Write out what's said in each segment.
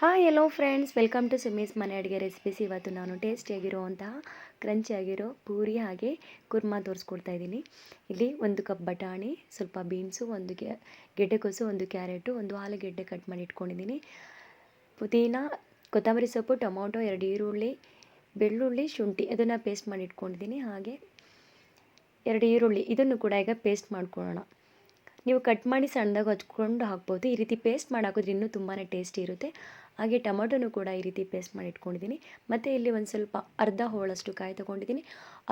Hi ಎಲ್ಲೋ friends, welcome to Sumi's ಮನೆ ಅಡುಗೆ ರೆಸಿಪೀಸ್. ಇವತ್ತು ನಾನು ಟೇಸ್ಟಿಯಾಗಿರುವಂತಹ ಕ್ರಂಚಿಯಾಗಿರೋ ಪೂರಿ ಹಾಗೆ ಕುರ್ಮಾ ತೋರಿಸ್ಕೊಡ್ತಾ ಇದ್ದೀನಿ. ಇಲ್ಲಿ 1 ಕಪ್ ಬಟಾಣಿ, ಸ್ವಲ್ಪ ಬೀನ್ಸು, ಒಂದು ಗೆಡ್ಡೆಕೋಸು, ಒಂದು ಕ್ಯಾರೆಟು, ಒಂದು ಆಲೂಗೆಡ್ಡೆ ಕಟ್ ಮಾಡಿ ಇಟ್ಕೊಂಡಿದ್ದೀನಿ. ಪುದೀನ, ಕೊತ್ತಂಬರಿ ಸೊಪ್ಪು, ಟೊಮೊಟೊ, 2 ಈರುಳ್ಳಿ, ಬೆಳ್ಳುಳ್ಳಿ, ಶುಂಠಿ ಅದನ್ನು ಪೇಸ್ಟ್ ಮಾಡಿ ಇಟ್ಕೊಂಡಿದ್ದೀನಿ. ಹಾಗೆ 2 ಈರುಳ್ಳಿ ಇದನ್ನು ಕೂಡ ಈಗ ಪೇಸ್ಟ್ ಮಾಡ್ಕೊಳ್ಳೋಣ. ನೀವು ಕಟ್ ಮಾಡಿ ಸಣ್ಣದಾಗಿ ಹಚ್ಕೊಂಡು ಹಾಕ್ಬೋದು. ಈ ರೀತಿ ಪೇಸ್ಟ್ ಮಾಡಿ ಹಾಕಿದ್ರೆ ಇನ್ನೂ ತುಂಬಾ ಟೇಸ್ಟಿ ಇರುತ್ತೆ. ಹಾಗೆ ಟೊಮೊಟೊನೂ ಕೂಡ ಈ ರೀತಿ ಪೇಸ್ಟ್ ಮಾಡಿ ಇಟ್ಕೊಂಡಿದ್ದೀನಿ. ಮತ್ತು ಇಲ್ಲಿ ಒಂದು ಸ್ವಲ್ಪ ಅರ್ಧ ಹೋಳಷ್ಟು ಕಾಯಿ ತೊಗೊಂಡಿದ್ದೀನಿ,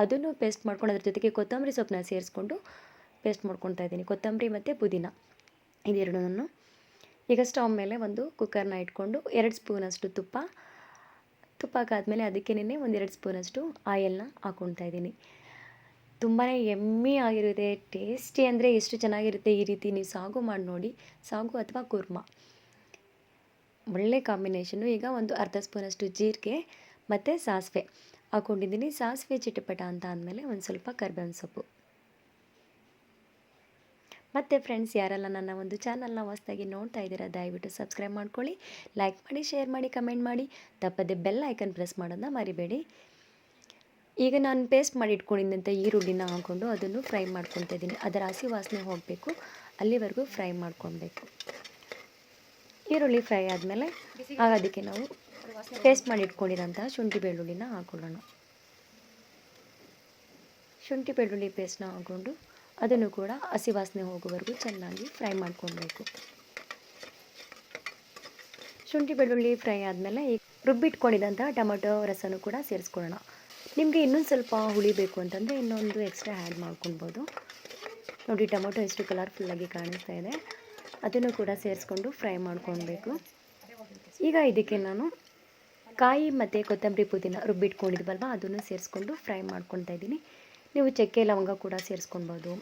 ಅದನ್ನು ಪೇಸ್ಟ್ ಮಾಡ್ಕೊಂಡು ಅದ್ರ ಜೊತೆಗೆ ಕೊತ್ತಂಬರಿ ಸೊಪ್ಪನ್ನ ಸೇರಿಸ್ಕೊಂಡು ಪೇಸ್ಟ್ ಮಾಡ್ಕೊತಾ ಇದ್ದೀನಿ. ಕೊತ್ತಂಬರಿ ಮತ್ತು ಪುದೀನ ಇದೆರಡನ್ನೂ ಈಗ ಸ್ಟವ್ ಮೇಲೆ ಒಂದು ಕುಕ್ಕರ್ನ ಇಟ್ಕೊಂಡು 2 ಸ್ಪೂನಷ್ಟು ತುಪ್ಪ ಹಾಕಾದ್ಮೇಲೆ ಅದಕ್ಕೇನೆ ಒಂದು 2 ಸ್ಪೂನಷ್ಟು ಆಯಿಲ್ನ ಹಾಕ್ಕೊತಾ ಇದ್ದೀನಿ. ತುಂಬಾ ಯಮ್ಮಿ ಆಗಿರುತ್ತೆ, ಟೇಸ್ಟಿ ಅಂದರೆ ಎಷ್ಟು ಚೆನ್ನಾಗಿರುತ್ತೆ. ಈ ರೀತಿ ನೀವು ಸಾಗು ಮಾಡಿ ನೋಡಿ, ಸಾಗು ಅಥವಾ ಕುರ್ಮಾ ಒಳ್ಳೆ ಕಾಂಬಿನೇಷನ್ನು. ಈಗ ಒಂದು ಅರ್ಧ ಸ್ಪೂನಷ್ಟು ಜೀರಿಗೆ ಮತ್ತು ಸಾಸಿವೆ ಹಾಕ್ಕೊಂಡಿದ್ದೀನಿ. ಸಾಸಿವೆ ಚಿಟಪಟ ಅಂತ ಅಂದಮೇಲೆ ಒಂದು ಸ್ವಲ್ಪ ಕರಿಬೇವಿನ ಸೊಪ್ಪು. ಮತ್ತು ಫ್ರೆಂಡ್ಸ್, ಯಾರೆಲ್ಲ ನನ್ನ ಒಂದು ಚಾನಲ್ನ ಹೊಸದಾಗಿ ನೋಡ್ತಾ ಇದ್ದೀರಾ ದಯವಿಟ್ಟು ಸಬ್ಸ್ಕ್ರೈಬ್ ಮಾಡ್ಕೊಳ್ಳಿ, ಲೈಕ್ ಮಾಡಿ, ಶೇರ್ ಮಾಡಿ, ಕಮೆಂಟ್ ಮಾಡಿ, ತಪ್ಪದೆ ಬೆಲ್ ಐಕನ್ ಪ್ರೆಸ್ ಮಾಡೋದನ್ನ ಮರಿಬೇಡಿ. ಈಗ ನಾನು ಪೇಸ್ಟ್ ಮಾಡಿ ಇಟ್ಕೊಂಡಿದ್ದಂಥ ಈರುಳ್ಳಿನ ಹಾಕ್ಕೊಂಡು ಅದನ್ನು ಫ್ರೈ ಮಾಡ್ಕೊತಾ ಇದ್ದೀನಿ. ಅದರ ಹಸಿ ವಾಸನೆ ಹೋಗಬೇಕು, ಅಲ್ಲಿವರೆಗೂ ಫ್ರೈ ಮಾಡ್ಕೊಳ್ಬೇಕು. ಈರುಳ್ಳಿ ಫ್ರೈ ಆದಮೇಲೆ ಅದಕ್ಕೆ ನಾವು ಪೇಸ್ಟ್ ಮಾಡಿ ಇಟ್ಕೊಂಡಿರೋಂತಹ ಶುಂಠಿ ಬೆಳ್ಳುಳ್ಳಿನ ಹಾಕ್ಕೊಳ್ಳೋಣ. ಶುಂಠಿ ಬೆಳ್ಳುಳ್ಳಿ ಪೇಸ್ಟ್ನ ಹಾಕ್ಕೊಂಡು ಅದನ್ನು ಕೂಡ ಹಸಿ ವಾಸನೆ ಹೋಗೋವರೆಗೂ ಚೆನ್ನಾಗಿ ಫ್ರೈ ಮಾಡ್ಕೊಳ್ಬೇಕು. ಶುಂಠಿ ಬೆಳ್ಳುಳ್ಳಿ ಫ್ರೈ ಆದಮೇಲೆ ಈಗ ರುಬ್ಬಿಟ್ಕೊಂಡಿದ್ದಂಥ ಟೊಮೊಟೊ ರಸನೂ ಕೂಡ ಸೇರಿಸ್ಕೊಳ್ಳೋಣ. ನಿಮಗೆ ಇನ್ನೊಂದು ಸ್ವಲ್ಪ ಹುಳಿ ಬೇಕು ಅಂತಂದರೆ ಇನ್ನೊಂದು ಎಕ್ಸ್ಟ್ರಾ ಆ್ಯಡ್ ಮಾಡ್ಕೊಳ್ಬೋದು. ನೋಡಿ, ಟೊಮೊಟೊ ಎಷ್ಟು ಕಲರ್ಫುಲ್ಲಾಗಿ ಕಾಣಿಸ್ತಾ ಇದೆ. ಅದನ್ನು ಕೂಡ ಸೇರಿಸ್ಕೊಂಡು ಫ್ರೈ ಮಾಡ್ಕೊಳ್ಬೇಕು. ಈಗ ಇದಕ್ಕೆ ನಾನು ಕಾಯಿ ಮತ್ತು ಕೊತ್ತಂಬರಿ ಪುದೀನ ರುಬ್ಬಿಟ್ಕೊಂಡಿದ್ವಲ್ವ ಅದನ್ನು ಸೇರಿಸ್ಕೊಂಡು ಫ್ರೈ ಮಾಡ್ಕೊತಾ ಇದ್ದೀನಿ. ನೀವು ಚಕ್ಕೆ ಲವಂಗ ಕೂಡ ಸೇರಿಸ್ಕೊಳ್ಬೋದು.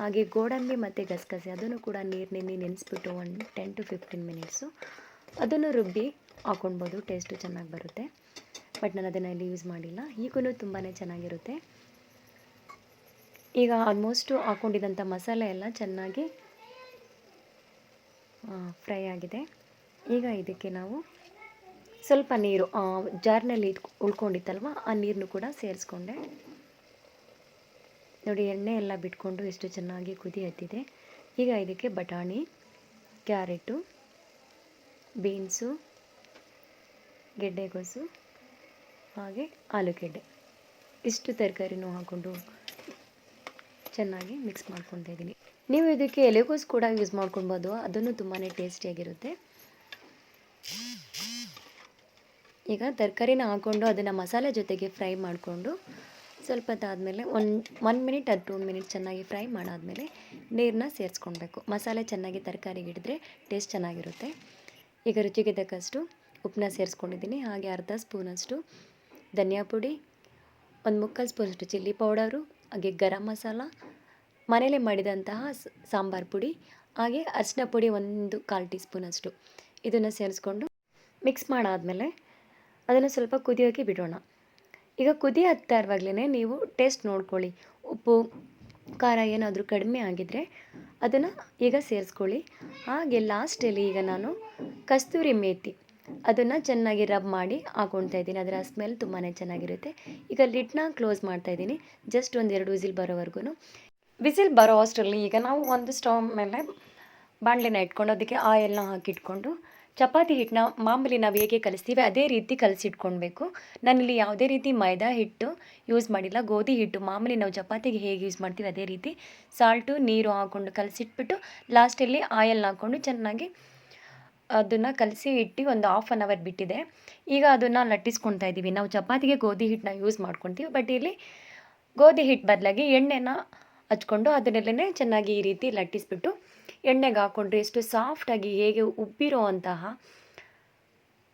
ಹಾಗೆ ಗೋಡಂಬಿ ಮತ್ತು ಗಸಗಸೆ ಅದನ್ನು ಕೂಡ ನೀರಿನಲ್ಲಿ ನೆನೆಸ್ಬಿಟ್ಟು ಒಂದು 10 to 15 ಮಿನಿಟ್ಸು ಅದನ್ನು ರುಬ್ಬಿ ಹಾಕ್ಕೊಳ್ಬೋದು. ಟೇಸ್ಟು ಚೆನ್ನಾಗಿ ಬರುತ್ತೆ. ಬಟ್ ನಾನು ಅದನ್ನು ಇಲ್ಲಿ ಯೂಸ್ ಮಾಡಿಲ್ಲ. ಈಗೂ ತುಂಬಾ ಚೆನ್ನಾಗಿರುತ್ತೆ. ಈಗ ಆಲ್ಮೋಸ್ಟು ಹಾಕ್ಕೊಂಡಿದ್ದಂಥ ಮಸಾಲೆ ಎಲ್ಲ ಚೆನ್ನಾಗಿ ಫ್ರೈ ಆಗಿದೆ. ಈಗ ಇದಕ್ಕೆ ನಾವು ಸ್ವಲ್ಪ ನೀರು ಜಾರ್ನಲ್ಲಿ ಉಳ್ಕೊಂಡಿತ್ತಲ್ವ ಆ ನೀರನ್ನು ಕೂಡ ಸೇರಿಸ್ಕೊಂಡೆ. ನೋಡಿ, ಎಣ್ಣೆ ಎಲ್ಲ ಬಿಟ್ಕೊಂಡು ಎಷ್ಟು ಚೆನ್ನಾಗಿ ಕುದಿ ಹತ್ತಿದೆ. ಈಗ ಇದಕ್ಕೆ ಬಟಾಣಿ, ಕ್ಯಾರೆಟು, ಬೀನ್ಸು, ಗೆಡ್ಡೆಕೋಸು ಹಾಗೆ ಆಲೂಗೆಡ್ಡೆ ಇಷ್ಟು ತರಕಾರಿನೂ ಹಾಕ್ಕೊಂಡು ಚೆನ್ನಾಗಿ ಮಿಕ್ಸ್ ಮಾಡ್ಕೊತಾ ಇದ್ದೀನಿ. ನೀವು ಇದಕ್ಕೆ ಎಲೆಕೋಸು ಕೂಡ ಯೂಸ್ ಮಾಡ್ಕೊಳ್ಬೋದು, ಅದನ್ನು ತುಂಬಾ ಟೇಸ್ಟಿಯಾಗಿರುತ್ತೆ. ಈಗ ತರಕಾರಿನ ಹಾಕ್ಕೊಂಡು ಅದನ್ನು ಮಸಾಲೆ ಜೊತೆಗೆ ಫ್ರೈ ಮಾಡಿಕೊಂಡು ಸ್ವಲ್ಪ ಹೊತ್ತಾದಮೇಲೆ 1 ಮಿನಿಟ್ ಅದು 2 ಮಿನಿಟ್ ಚೆನ್ನಾಗಿ ಫ್ರೈ ಮಾಡಾದಮೇಲೆ ನೀರನ್ನ ಸೇರಿಸ್ಕೊಳ್ಬೇಕು. ಮಸಾಲೆ ಚೆನ್ನಾಗಿ ತರಕಾರಿಗೆ ಹಿಡಿದ್ರೆ ಟೇಸ್ಟ್ ಚೆನ್ನಾಗಿರುತ್ತೆ. ಈಗ ರುಚಿಗೆ ತಕ್ಕಷ್ಟು ಉಪ್ಪನ್ನ ಸೇರಿಸ್ಕೊಂಡಿದ್ದೀನಿ. ಹಾಗೆ ಅರ್ಧ ಸ್ಪೂನಷ್ಟು ಧನಿಯಾ ಪುಡಿ, 1/4 ಸ್ಪೂನಷ್ಟು ಚಿಲ್ಲಿ ಪೌಡರು, ಹಾಗೆ ಗರಂ ಮಸಾಲ, ಮನೇಲೆ ಮಾಡಿದಂತಹ ಸಾಂಬಾರು ಪುಡಿ, ಹಾಗೆ ಅರಿಶಿನ ಪುಡಿ 1/4 ಟೀ ಸ್ಪೂನಷ್ಟು ಇದನ್ನು ಸೇರಿಸ್ಕೊಂಡು ಮಿಕ್ಸ್ ಮಾಡಾದಮೇಲೆ ಅದನ್ನು ಸ್ವಲ್ಪ ಕುದಿಯೋಕ್ಕೆ ಬಿಡೋಣ. ಈಗ ಕುದಿ ಹತ್ತಾ ಇರುವಾಗಲೇ ನೀವು ಟೇಸ್ಟ್ ನೋಡ್ಕೊಳ್ಳಿ. ಉಪ್ಪು ಖಾರ ಏನಾದರೂ ಕಡಿಮೆ ಆಗಿದ್ದರೆ ಅದನ್ನು ಈಗ ಸೇರಿಸ್ಕೊಳ್ಳಿ. ಹಾಗೆ ಲಾಸ್ಟಲ್ಲಿ ಈಗ ನಾನು ಕಸ್ತೂರಿ ಮೇಥಿ ಅದನ್ನು ಚೆನ್ನಾಗಿ ರಬ್ ಮಾಡಿ ಹಾಕ್ಕೊಳ್ತಾ ಇದ್ದೀನಿ. ಅದರ ಸ್ಮೆಲ್ ತುಂಬಾ ಚೆನ್ನಾಗಿರುತ್ತೆ. ಈಗ ಲಿಡ್ನ ಕ್ಲೋಸ್ ಮಾಡ್ತಾಯಿದ್ದೀನಿ. ಜಸ್ಟ್ ಒಂದು 2 ವಿಸಿಲ್ ಬರೋವರೆಗೂ. ವಿಸಿಲ್ ಬರೋ ಅಷ್ಟರಲ್ಲಿ ಈಗ ನಾವು ಒಂದು ಸ್ಟವ್ ಮೇಲೆ ಬಾಣಲೆನ ಇಟ್ಕೊಂಡು ಅದಕ್ಕೆ ಆಯಿಲ್ನ ಹಾಕಿಟ್ಕೊಂಡು ಚಪಾತಿ ಹಿಟ್ಟನ್ನ ಮಾಮೂಲಿ ನಾವು ಹೇಗೆ ಕಲಿಸ್ತೀವಿ ಅದೇ ರೀತಿ ಕಲಸಿಟ್ಕೊಳ್ಬೇಕು. ನಾನಿಲ್ಲಿ ಯಾವುದೇ ರೀತಿ ಮೈದಾ ಹಿಟ್ಟು ಯೂಸ್ ಮಾಡಿಲ್ಲ, ಗೋಧಿ ಹಿಟ್ಟು ಮಾಮೂಲಿ ನಾವು ಚಪಾತಿಗೆ ಹೇಗೆ ಯೂಸ್ ಮಾಡ್ತೀವಿ ಅದೇ ರೀತಿ ಸಾಲ್ಟು ನೀರು ಹಾಕ್ಕೊಂಡು ಕಲಸಿಟ್ಬಿಟ್ಟು ಲಾಸ್ಟಲ್ಲಿ ಆಯಿಲ್ನ ಹಾಕ್ಕೊಂಡು ಚೆನ್ನಾಗಿ ಅದನ್ನು ಕಲಸಿ ಇಟ್ಟು ಒಂದು 1/2 ಅವರ್ ಬಿಟ್ಟಿದೆ. ಈಗ ಅದನ್ನು ಲಟ್ಟಿಸ್ಕೊತಾ ಇದ್ದೀವಿ. ನಾವು ಚಪಾತಿಗೆ ಗೋಧಿ ಹಿಟ್ಟನ್ನ ಯೂಸ್ ಮಾಡ್ಕೊತೀವಿ, ಬಟ್ ಇಲ್ಲಿ ಗೋಧಿ ಹಿಟ್ಟು ಬದಲಾಗಿ ಎಣ್ಣೆನ ಹಚ್ಕೊಂಡು ಅದರಲ್ಲೇ ಚೆನ್ನಾಗಿ ಈ ರೀತಿ ಲಟ್ಟಿಸ್ಬಿಟ್ಟು ಎಣ್ಣೆಗೆ ಹಾಕ್ಕೊಂಡ್ರೆ ಎಷ್ಟು ಸಾಫ್ಟಾಗಿ ಹೇಗೆ ಉಬ್ಬಿರೋ ಅಂತಹ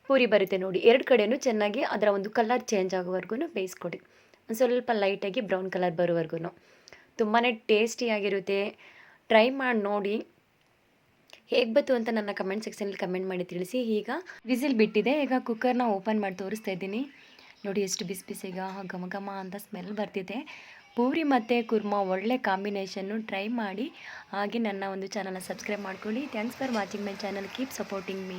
ಪೂರಿ ಬರುತ್ತೆ ನೋಡಿ. 2 ಕಡೆಯೂ ಚೆನ್ನಾಗಿ ಅದರ ಒಂದು ಕಲರ್ ಚೇಂಜ್ ಆಗೋವರೆಗೂ ಬೇಯಿಸ್ಕೊಡಿ. ಒಂದು ಸ್ವಲ್ಪ ಲೈಟಾಗಿ ಬ್ರೌನ್ ಕಲರ್ ಬರೋವರೆಗೂ. ತುಂಬಾ ಟೇಸ್ಟಿಯಾಗಿರುತ್ತೆ. ಟ್ರೈ ಮಾಡಿ ನೋಡಿ. ಹೇಗೆ ಬಂತು ಅಂತ ನನ್ನ ಕಮೆಂಟ್ ಸೆಕ್ಷನಲ್ಲಿ ಕಮೆಂಟ್ ಮಾಡಿ ತಿಳಿಸಿ. ಈಗ ವಿಸಿಲ್ ಬಿಟ್ಟಿದೆ. ಈಗ ಕುಕ್ಕರ್ನ ಓಪನ್ ಮಾಡಿ ತೋರಿಸ್ತಾ ಇದ್ದೀನಿ. ನೋಡಿ, ಎಷ್ಟು ಬಿಸಿ ಬಿಸಿಗ ಘಮ ಘಮ ಅಂತ ಸ್ಮೆಲ್ ಬರ್ತಿದೆ. ಪೂರಿ ಮತ್ತು ಕುರ್ಮಾ ಒಳ್ಳೆ ಕಾಂಬಿನೇಷನ್ನು. ಟ್ರೈ ಮಾಡಿ. ಹಾಗೆ ನನ್ನ ಒಂದು ಚಾನಲ್ನ ಸಬ್ಸ್ಕ್ರೈಬ್ ಮಾಡ್ಕೊಳ್ಳಿ. Thanks for watching my channel. Keep supporting me.